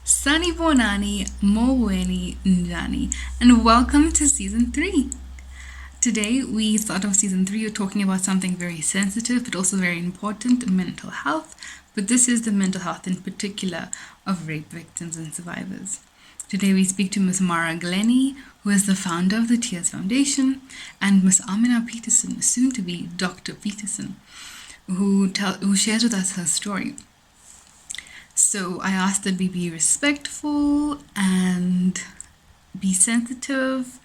SANIBONANI, MOLWENI, Njani, and welcome to Season 3. Today, we start off Season 3 talking about something very sensitive but also very important, mental health. But this is the mental health in particular of rape victims and survivors. Today, we speak to Ms. Mara Gleni, who is the founder of the Tears Foundation, and Ms. Aamina Petersen, soon to be Dr. Petersen, who shares with us her story. So I asked that we be respectful and be sensitive.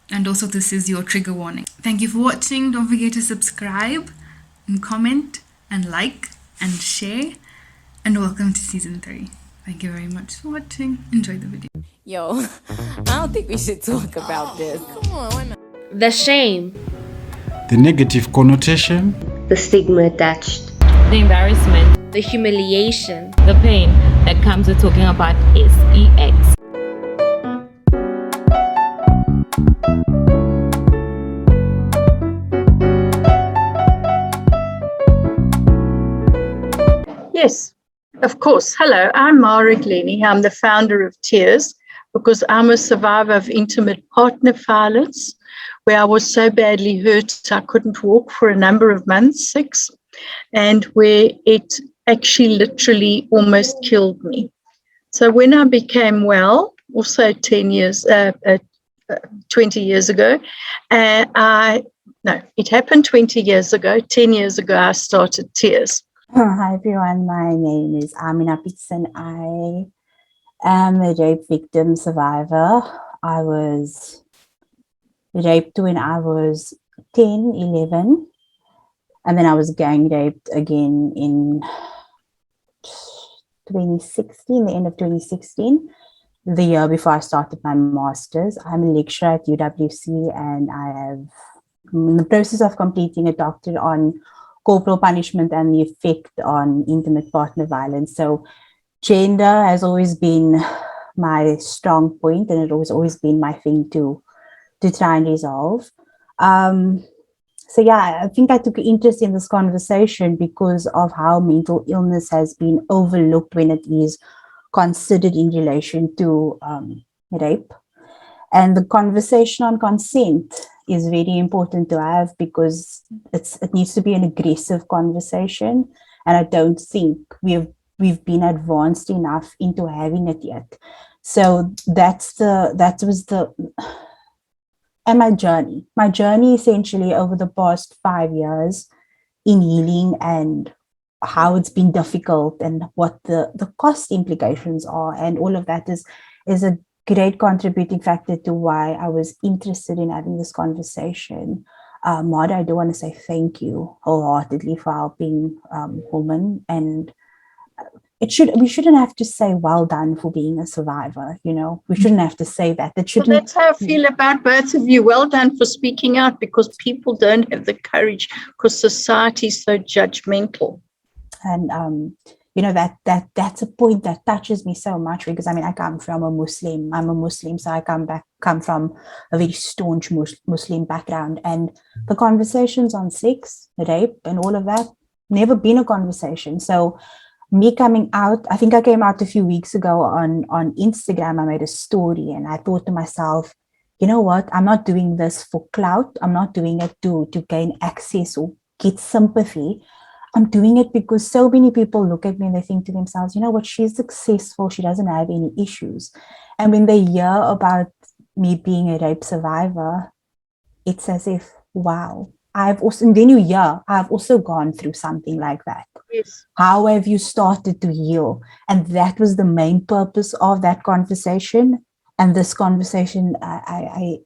And also, this is your trigger warning. Thank you for watching. Don't forget to subscribe and comment and like and share. And welcome to Season 3. Thank you very much for watching. Enjoy the video. Yo, I don't think we should talk about this. Come on, why not? The shame, the negative connotation, the stigma attached, the embarrassment, the humiliation, the pain that comes with talking about sex. Yes, of course. Hello, I'm Mara Gleni. I'm the founder of Tears because I'm a survivor of intimate partner violence, where I was so badly hurt I couldn't walk for a number of months, 6, and where it actually literally almost killed me. So when I became well, also 20 years ago, it happened 20 years ago. 10 years ago, I started Tears. Hi everyone, my name is Aamina Petersen. I am a rape victim survivor. I was raped when I was 10, 11, and then I was gang raped again in 2016, the end of 2016, the year before I started my master's. I'm a lecturer at UWC, and I'm in the process of completing a doctorate on corporal punishment and the effect on intimate partner violence. So gender has always been my strong point, and it has always been my thing to try and resolve. So yeah, I think I took an interest in this conversation because of how mental illness has been overlooked when it is considered in relation to rape. And the conversation on consent is very important to have because it needs to be an aggressive conversation, and I don't think we've been advanced enough into having it yet. So and my journey essentially over the past 5 years in healing, and how it's been difficult and what the cost implications are, and all of that is a great contributing factor to why I was interested in having this conversation. Mara, I do want to say thank you wholeheartedly for helping women, and we shouldn't have to say well done for being a survivor. We shouldn't have to say that. Well, that's how I feel about both of you. Well done for speaking out, because people don't have the courage because society is so judgmental. And that's a point that touches me so much, because I come from I'm a Muslim, so I come from a very staunch Muslim background, and the conversations on sex, rape, and all of that never been a conversation. So me coming out, I think I came out a few weeks ago on Instagram. I made a story, and I thought to myself, you know what? I'm not doing this for clout. I'm not doing it to gain access or get sympathy. I'm doing it because so many people look at me and they think to themselves, you know what, she's successful, she doesn't have any issues. And when they hear about me being a rape survivor, it's as if, wow, I've also gone through something like that. Yes. How have you started to heal? And that was the main purpose of that conversation. And this conversation, I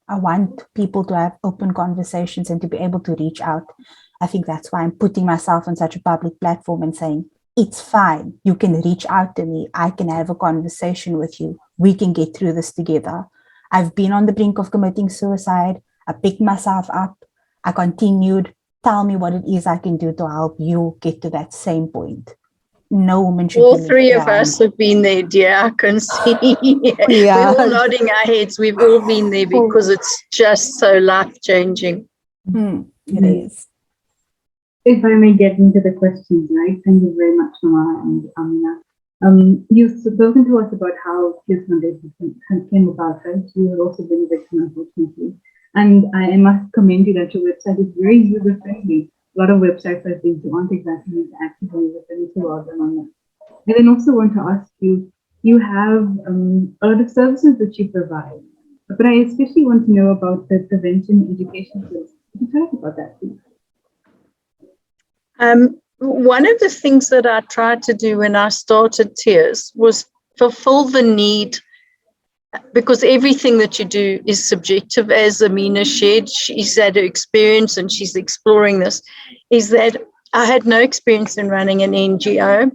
want people to have open conversations and to be able to reach out. I think that's why I'm putting myself on such a public platform and saying, it's fine. You can reach out to me. I can have a conversation with you. We can get through this together. I've been on the brink of committing suicide. I picked myself up. I continued. Tell me what it is I can do to help you get to that same point. No woman should. All three of us have been there, dear. I can see. Yeah. We're all nodding our heads. We've all been there because it's just so life-changing. It is. If I may get into the questions, right? Thank you very much, Mara and Aamina. You've spoken to us about how Tears Foundation came about, right? You have also been a victim, unfortunately. And I must commend you that your website is very user-friendly. A lot of websites I've been to aren't exactly interactive and user-friendly, so well done on that. I then also want to ask you, you have a lot of services that you provide, but I especially want to know about the prevention education services. Could you tell us about that, please? One of the things that I tried to do when I started Tears was fulfill the need, because everything that you do is subjective, as Aamina shared. She's had her experience and she's exploring this, is that I had no experience in running an NGO.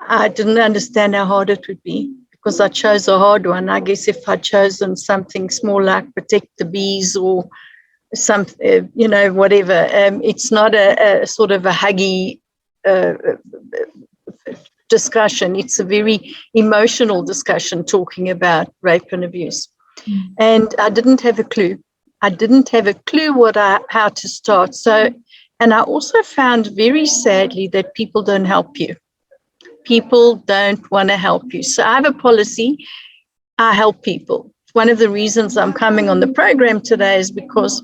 I didn't understand how hard it would be because I chose a hard one. I guess if I'd chosen something small like Protect the Bees or some, whatever, it's not a sort of a huggy discussion. It's a very emotional discussion talking about rape and abuse. And I didn't have a clue. I didn't have a clue how to start. So, and I also found very sadly that people don't help you. People don't want to help you. So I have a policy. I help people. One of the reasons I'm coming on the program today is because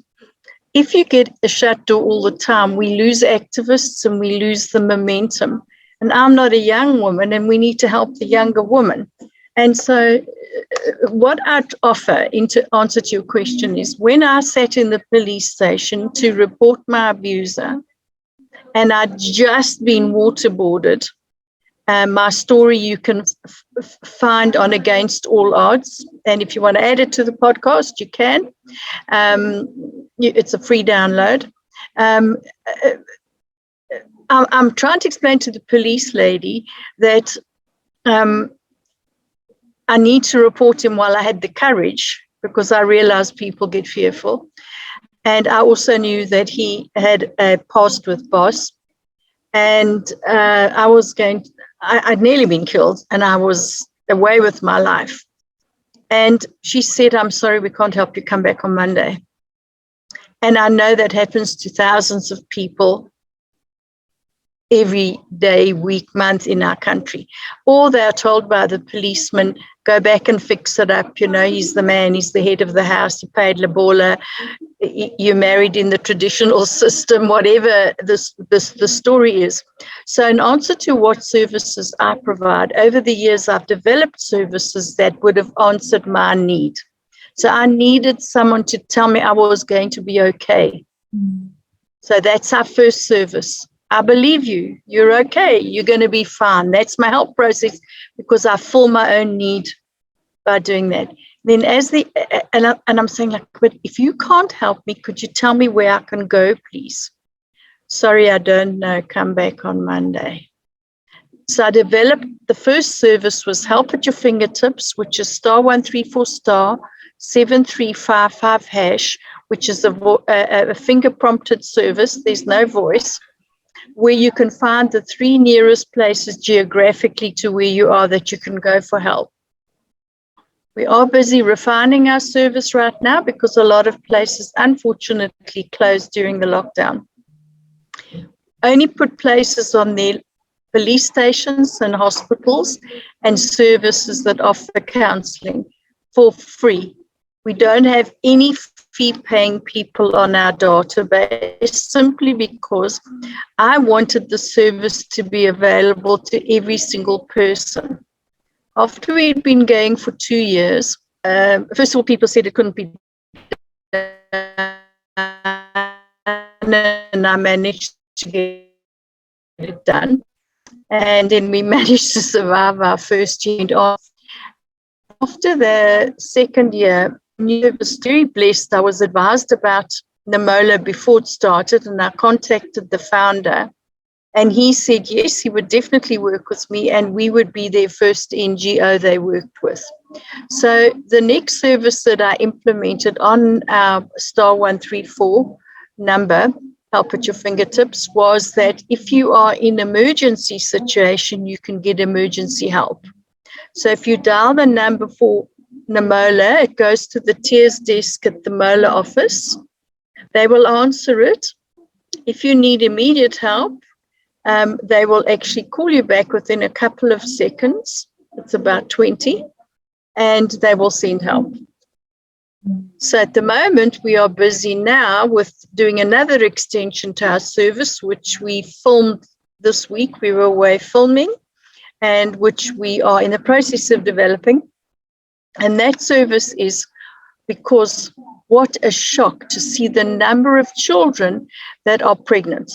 if you get a shut door all the time, we lose activists and we lose the momentum. And I'm not a young woman, and we need to help the younger woman. And so what I offer, in answer to your question, is when I sat in the police station to report my abuser, and I'd just been waterboarded, my story you can find on Against All Odds. And if you want to add it to the podcast, you can. It's a free download. I'm trying to explain to the police lady that I need to report him while I had the courage, because I realized people get fearful. And I also knew that he had a past with boss. And I'd nearly been killed, and I was away with my life. And she said, "I'm sorry, we can't help you. Come back on Monday." And I know that happens to thousands of people every day, week, month in our country. Or they're told by the policeman, "Go back and fix it up. He's the man, he's the head of the house, he paid Labola, you're married in the traditional system," whatever the story is. So in answer to what services I provide, over the years, I've developed services that would have answered my need. So I needed someone to tell me I was going to be okay. So that's our first service. I believe you. You're okay. You're going to be fine. That's my help process, because I fill my own need by doing that. Then I'm saying, like, but if you can't help me, could you tell me where I can go, please? Sorry, I don't know. Come back on Monday. So I developed, the first service was Help at Your Fingertips, which is *134* 7355#, which is a finger prompted service. There's no voice, where you can find the 3 nearest places geographically to where you are that you can go for help. We are busy refining our service right now because a lot of places unfortunately closed during the lockdown. Only put places on their police stations and hospitals and services that offer counseling for free. We don't have any fee-paying people on our database, simply because I wanted the service to be available to every single person. After we'd been going for 2 years, first of all, people said it couldn't be done, and I managed to get it done. And then we managed to survive our first year. After the second year, I was very blessed. I was advised about NAMOLA before it started, and I contacted the founder, and he said yes, he would definitely work with me, and we would be their first NGO they worked with. So the next service that I implemented on our *134 number, Help at Your Fingertips, was that if you are in an emergency situation, you can get emergency help. So if you dial the number for NAMOLA, it goes to the Tears desk at the MOLA office. They will answer it. If you need immediate help, they will actually call you back within a couple of seconds. It's about 20, and they will send help. So at the moment, we are busy now with doing another extension to our service, which we filmed this week. We were away filming, and which we are in the process of developing. And that service is because what a shock to see the number of children that are pregnant.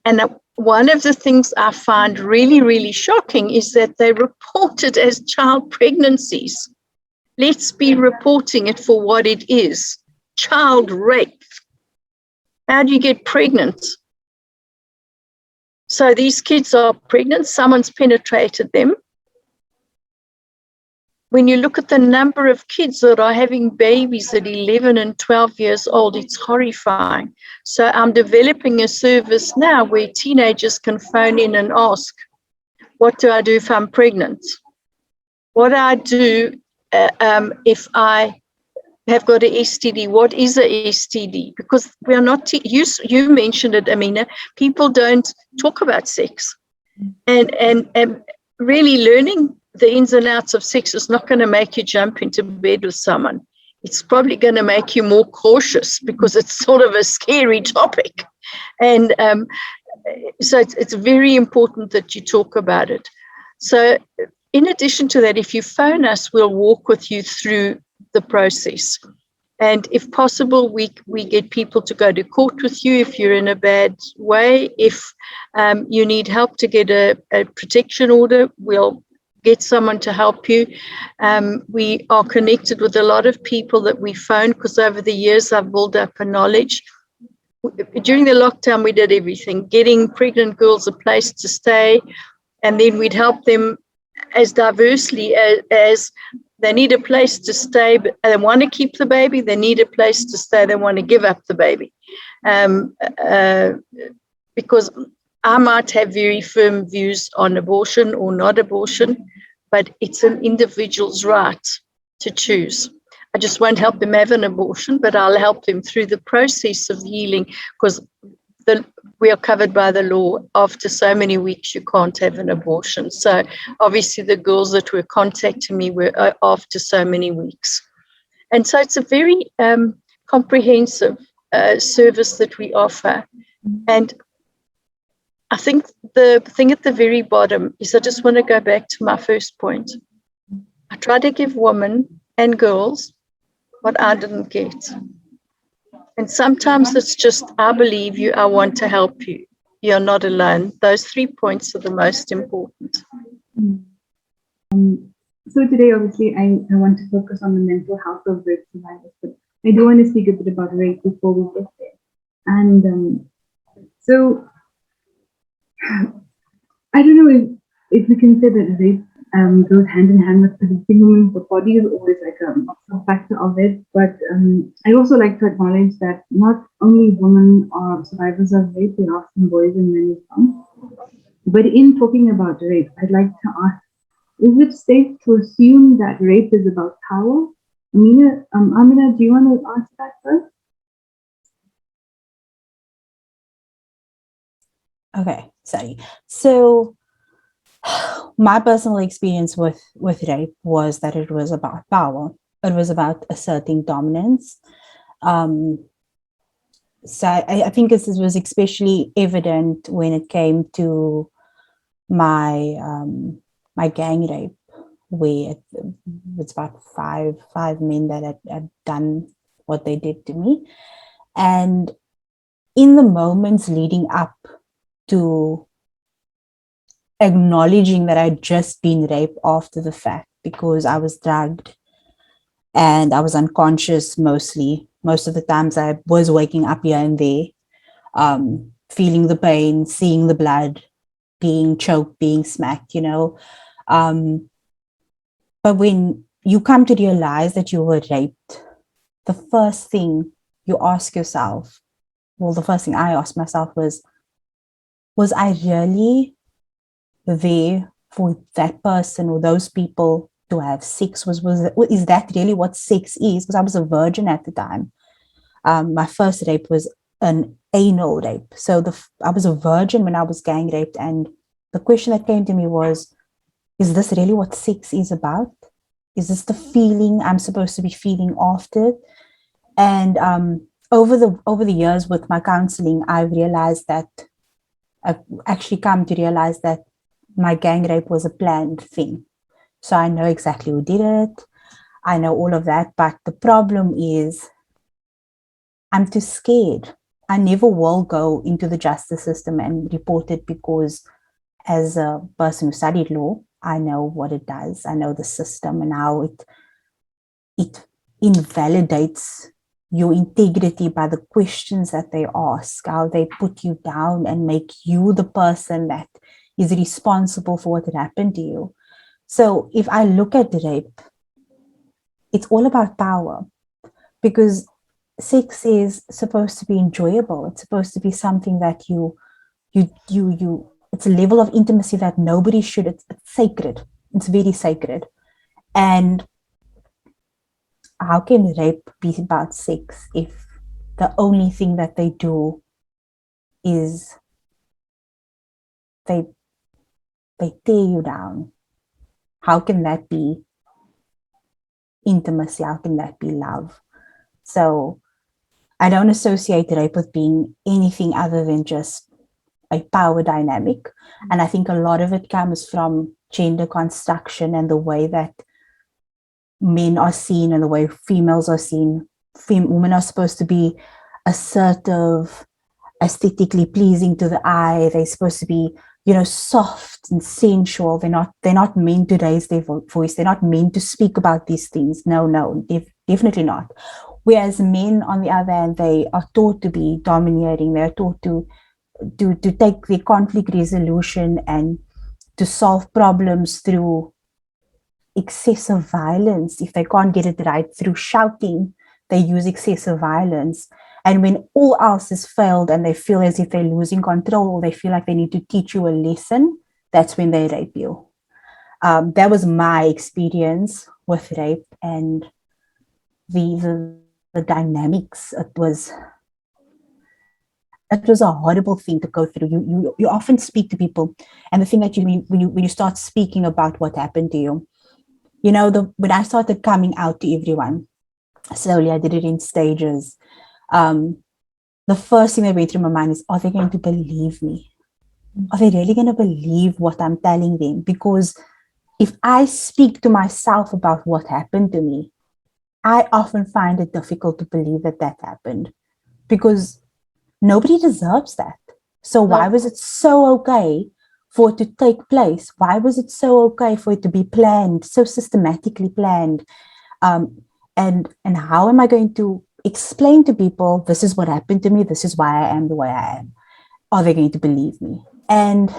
And one of the things I find really, really shocking is that they report it as child pregnancies. Let's be reporting it for what it is, child rape. How do you get pregnant? So these kids are pregnant, someone's penetrated them. When you look at the number of kids that are having babies at 11 and 12 years old, it's horrifying. So I'm developing a service now where teenagers can phone in and ask, what do I do if I'm pregnant? What do I do if I have got an STD? What is a STD? Because we are not, you mentioned it, Aamina, people don't talk about sex. And really learning the ins and outs of sex is not going to make you jump into bed with someone. It's probably going to make you more cautious because it's sort of a scary topic. And so it's very important that you talk about it. So in addition to that, if you phone us, we'll walk with you through the process. And if possible, we get people to go to court with you if you're in a bad way. If you need help to get a protection order, we'll get someone to help you. We are connected with a lot of people that we phone because over the years I've built up a knowledge. During the lockdown, we did everything, getting pregnant girls a place to stay, and then we'd help them as diversely as they need a place to stay, but they want to keep the baby, they need a place to stay, they want to give up the baby. Because I might have very firm views on abortion or not abortion, but it's an individual's right to choose. I just won't help them have an abortion, but I'll help them through the process of healing because we are covered by the law. After so many weeks, you can't have an abortion. So obviously the girls that were contacting me were after so many weeks. And so it's a very comprehensive service that we offer. And I think the thing at the very bottom is I just want to go back to my first point. I try to give women and girls what I didn't get. And sometimes it's just, I believe you, I want to help you. You're not alone. Those 3 points are the most important. So today, obviously, I want to focus on the mental health of rape survivors, but I do want to speak a bit about rape before we get there. And so I don't know if we can say that rape goes hand in hand with protecting women. The body is always like a factor of it. But I'd also like to acknowledge that not only women are survivors of rape, there are some boys and men as well. But in talking about rape, I'd like to ask, is it safe to assume that rape is about power? Aamina, do you want to answer that first? Okay, sorry. So my personal experience with rape was that it was about power. It was about asserting dominance. So I think this was especially evident when it came to my my gang rape, where it's about five men that had done what they did to me. And in the moments leading up to acknowledging that I'd just been raped after the fact, because I was drugged and I was unconscious most of the times. I was waking up here and there, feeling the pain, seeing the blood, being choked, being smacked, you know. But when you come to realize that you were raped, the first thing you ask yourself, well, the first thing I asked myself was I really there for that person or those people to have sex? Is that really what sex is? Because I was a virgin at the time. My first rape was an anal rape. So I was a virgin when I was gang raped, and the question that came to me was, is this really what sex is about? Is this the feeling I'm supposed to be feeling after? And over the years with my counseling, I've actually come to realize that my gang rape was a planned thing. So I know exactly who did it. I know all of that. But the problem is I'm too scared. I never will go into the justice system and report it, because as a person who studied law, I know what it does. I know the system and how it invalidates your integrity by the questions that they ask, how they put you down and make you the person that is responsible for what had happened to you. So if I look at rape, it's all about power, because sex is supposed to be enjoyable. It's supposed to be something that it's a level of intimacy that nobody should, it's sacred. It's very sacred. And how can rape be about sex if the only thing that they do is they tear you down? How can that be intimacy? How can that be love? So I don't associate rape with being anything other than just a power dynamic. And I think a lot of it comes from gender construction and the way that men are seen and the way females are seen. Women are supposed to be assertive, aesthetically pleasing to the eye. They're supposed to be, soft and sensual. They're not meant to raise their voice. They're not meant to speak about these things. No, definitely not. Whereas men, on the other hand, they are taught to be domineering. They're taught to take the conflict resolution and to solve problems through excessive violence. If they can't get it right through shouting, they use excessive violence. And when all else has failed and they feel as if they're losing control, or they feel like they need to teach you a lesson, that's when they rape you. That was my experience with rape, and the dynamics. It was a horrible thing to go through. You often speak to people, and the thing that when you start speaking about what happened to you, when I started coming out to everyone, slowly, I did it in stages. The first thing that went through my mind is, are they going to believe me? Are they really going to believe what I'm telling them? Because if I speak to myself about what happened to me, I often find it difficult to believe that happened, because nobody deserves that. So why was it so okay for it to take place? Why was it so okay for it to be planned, so systematically planned? And how am I going to explain to people, this is what happened to me, this is why I am the way I am? Are they going to believe me? And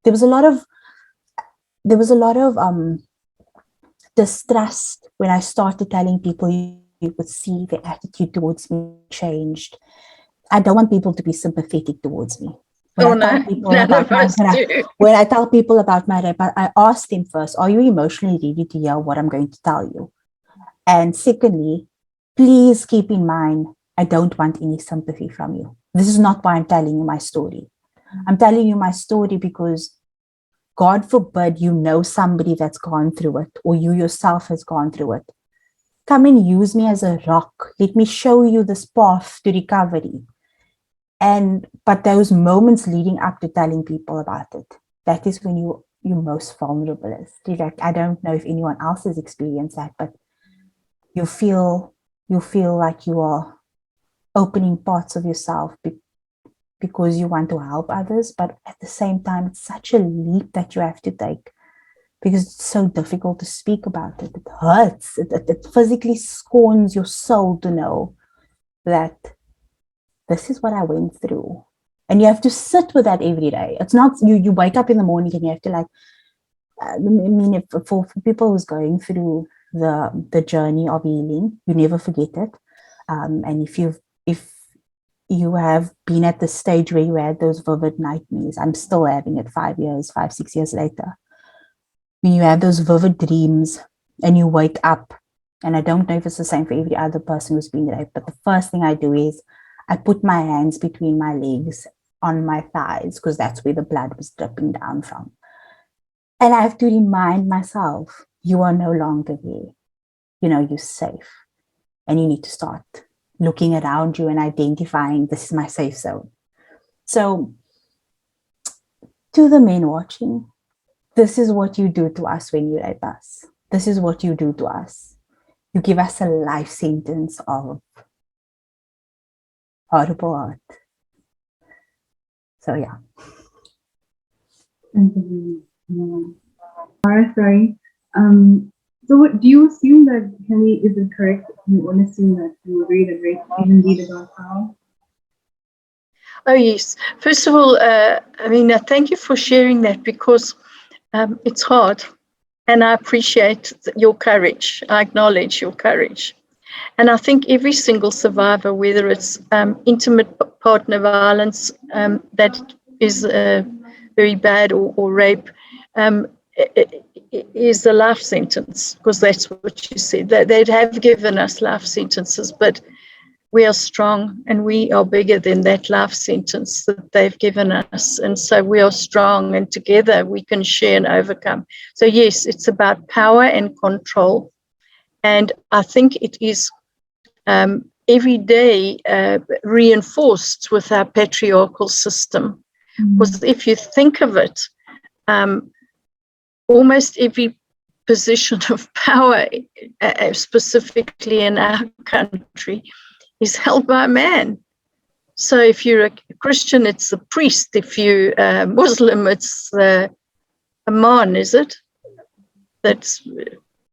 there was a lot of distrust when I started telling people. You could see the attitude towards me changed. I don't want people to be sympathetic towards me. When I tell people about my rape, I ask them first, are you emotionally ready to hear what I'm going to tell you? And secondly, please keep in mind, I don't want any sympathy from you. This is not why I'm telling you my story. I'm telling you my story because, God forbid, somebody that's gone through it, or you yourself has gone through it. Come and use me as a rock. Let me show you this path to recovery. But those moments leading up to telling people about it, that is when you're most vulnerable. I don't know if anyone else has experienced that, but you feel like you are opening parts of yourself because you want to help others, but at the same time, it's such a leap that you have to take, because it's so difficult to speak about it. It hurts. It physically scorns your soul to know that this is what I went through. And you have to sit with that every day. It's not, you wake up in the morning and you have to for people who's going through the journey of healing, you never forget it. And if you have been at the stage where you had those vivid nightmares, I'm still having it 6 years later. When you have those vivid dreams and you wake up, and I don't know if it's the same for every other person who's been raped, but the first thing I do is I put my hands between my legs on my thighs because that's where the blood was dripping down from. And I have to remind myself, you are no longer there. You know, you're safe. And you need to start looking around you and identifying, this is my safe zone. So to the men watching, this is what you do to us when you rape us. This is what you do to us. You give us a life sentence of horrible art. So yeah. Thank you. Sorry. So what, do you assume that, Gleni, is it correct? You all assume that you read and rape even read about how? Oh, yes. First of all, Aamina, thank you for sharing that, because it's hard. And I appreciate your courage. I acknowledge your courage. And I think every single survivor, whether it's intimate partner violence that is very bad, or rape, is a life sentence, because that's what you said. They'd have given us life sentences, but we are strong and we are bigger than that life sentence that they've given us. And so we are strong, and together we can share and overcome. So yes, it's about power and control. And I think it is every day reinforced with our patriarchal system. Because if you think of it, almost every position of power, specifically in our country, is held by a man. So if you're a Christian, it's the priest. If you're Muslim, it's the Imam, is it? That's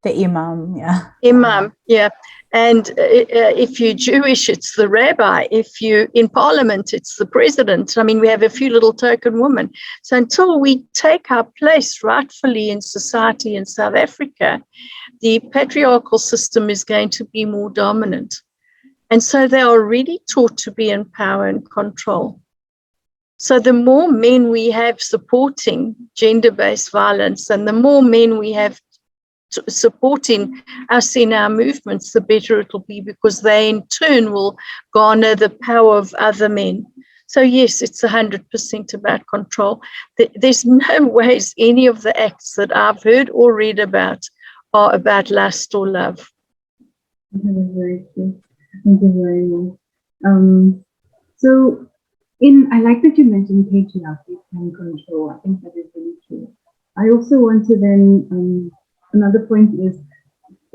the Imam, yeah. Imam, yeah. And if you're Jewish, it's the rabbi. If you're in parliament, it's the president. I mean, we have a few little token women. So until we take our place rightfully in society in South Africa, the patriarchal system is going to be more dominant. And so they are already taught to be in power and control. So the more men we have supporting gender-based violence, and the more men we have supporting us in our movements, the better it'll be, because they in turn will garner the power of other men. So yes, it's 100% about control. There's no ways any of the acts that I've heard or read about are about lust or love. That is very true. Thank you very much. So I like that you mentioned patriarchy and control. I think that is really true. I also want to then another point is,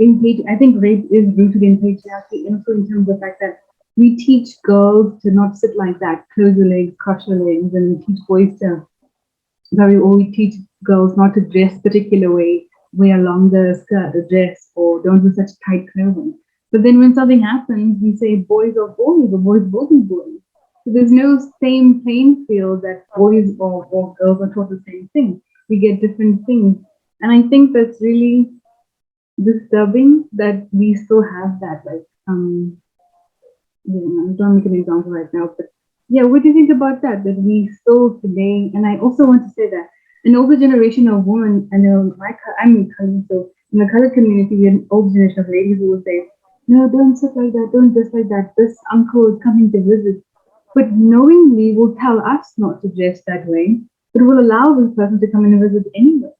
I think rape is rooted in patriarchy, and also in terms of the fact that we teach girls to not sit like that, close your legs, cross your legs, and we teach boys to, or we teach girls not to dress a particular way, wear a longer skirt or dress, or don't wear such tight clothing. But then when something happens, we say boys are boys, or boys will be boys. So there's no same playing field that boys or girls are taught the same thing. We get different things. And I think that's really disturbing that we still have that. Like, I don't make an example right now, but yeah, what do you think about that? That we still today, and I also want to say that an older generation of women, and I'm colored, so in the colored community, we have an older generation of ladies who will say, no, don't sit like that, don't dress like that, this uncle is coming to visit. But knowingly will tell us not to dress that way, but will allow this person to come in and visit anyway.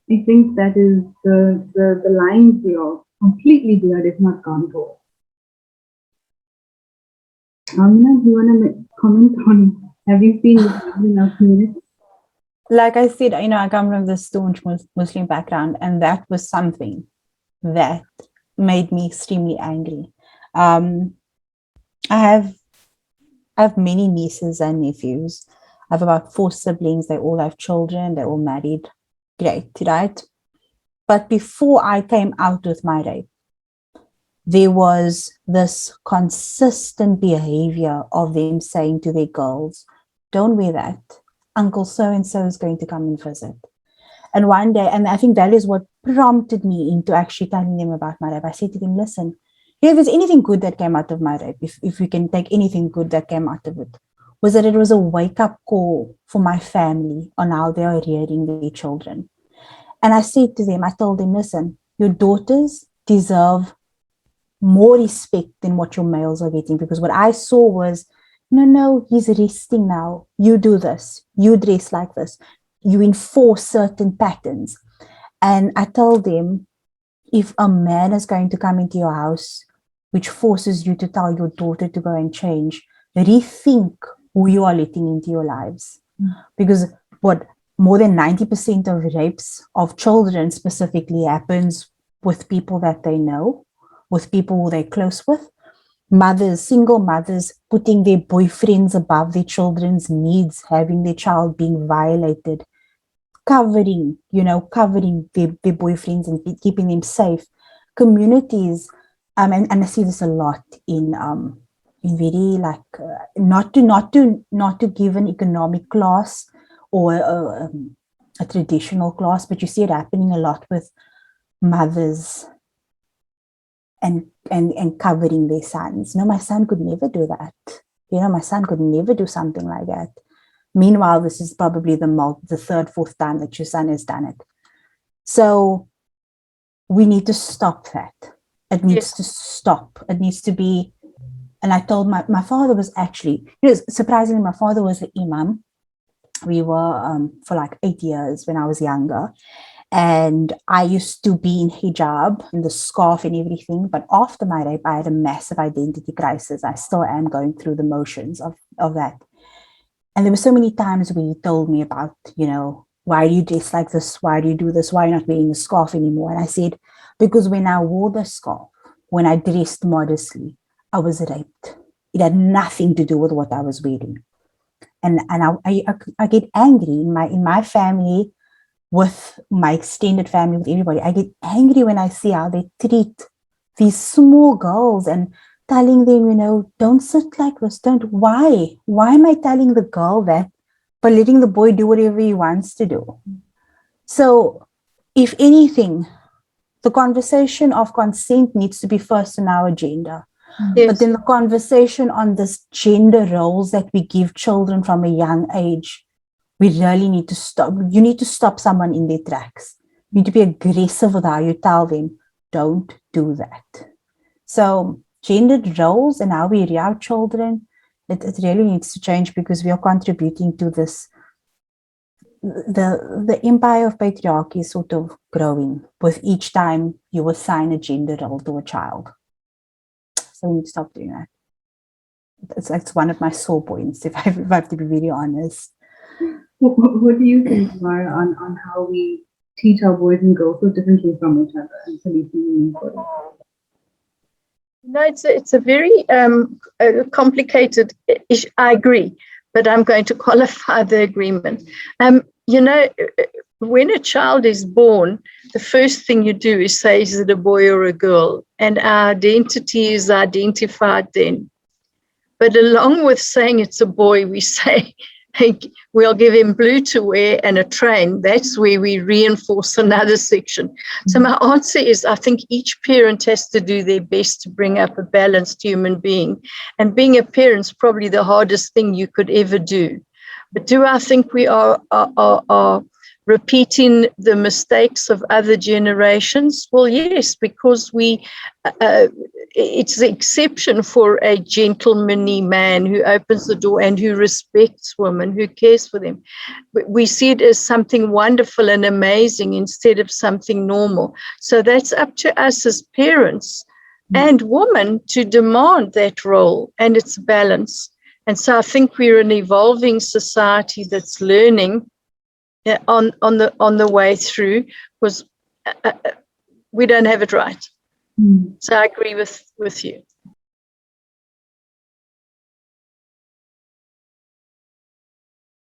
I think that is the lines we are completely blurred, if not gone to. Aamina, do you want to comment on, have you seen this in our community? Like I said, I come from the staunch Muslim background, and that was something that made me extremely angry. I have many nieces and nephews. I have about 4 siblings. They all have children. They're all married. Great, right? But before I came out with my rape, there was this consistent behavior of them saying to their girls, don't wear that. Uncle so-and-so is going to come and visit. And one day, and I think that is what prompted me into actually telling them about my rape. I said to them, listen, if there's anything good that came out of my rape, if we can take anything good that came out of it, was that it was a wake-up call for my family on how they are rearing their children. And I said to them, I told them, listen, your daughters deserve more respect than what your males are getting. Because what I saw was, no, he's resting now. You do this. You dress like this. You enforce certain patterns. And I told them, if a man is going to come into your house, which forces you to tell your daughter to go and change, rethink who you are letting into your lives. Because what more than 90% of rapes of children specifically happens with people that they know, with people who they're close with. Mothers, single mothers, putting their boyfriends above their children's needs, having their child being violated, covering their boyfriends and keeping them safe. Communities, and I see this a lot in very not to give an economic class or a traditional class, but you see it happening a lot with mothers and covering their sons. No, my son could never do that. My son could never do something like that. Meanwhile, this is probably the third, fourth time that your son has done it. So we need to stop that. It needs to stop. It needs to be. And I told my father was actually, surprisingly, my father was an imam. We were for like 8 years when I was younger. And I used to be in hijab, in the scarf and everything. But after my rape, I had a massive identity crisis. I still am going through the motions of that. And there were so many times where he told me about, why do you dress like this? Why do you do this? Why are you not wearing a scarf anymore? And I said, because when I wore the scarf, when I dressed modestly, I was raped. It had nothing to do with what I was wearing. And I get angry in my family, with my extended family, with everybody. I get angry when I see how they treat these small girls and telling them, don't sit like this. Why am I telling the girl that, but letting the boy do whatever he wants to do? So if anything, the conversation of consent needs to be first on our agenda. Yes. But then the conversation on this gender roles that we give children from a young age, we really need to stop. You need to stop someone in their tracks. You need to be aggressive with how you tell them, don't do that. So gendered roles and how we rear our children, it really needs to change, because we are contributing to this. The empire of patriarchy is sort of growing with each time you assign a gender role to a child. So we need to stop doing that. It's one of my sore points, if I have to be very honest. What do you think, Mara, on how we teach our boys and girls so differently from each other and policing? No, it's a very complicated issue. I agree, but I'm going to qualify the agreement. When a child is born, the first thing you do is say, is it a boy or a girl? And our identity is identified then. But along with saying it's a boy, we say, we'll give him blue to wear and a train. That's where we reinforce another section. So my answer is, I think each parent has to do their best to bring up a balanced human being. And being a parent is probably the hardest thing you could ever do. But do I think we are repeating the mistakes of other generations? Well, yes, because it's the exception for a gentlemanly man who opens the door and who respects women, who cares for them. We see it as something wonderful and amazing instead of something normal. So that's up to us as parents and women to demand that role and its balance. And so I think we're an evolving society that's learning on the way through, because we don't have it right. So I agree with you.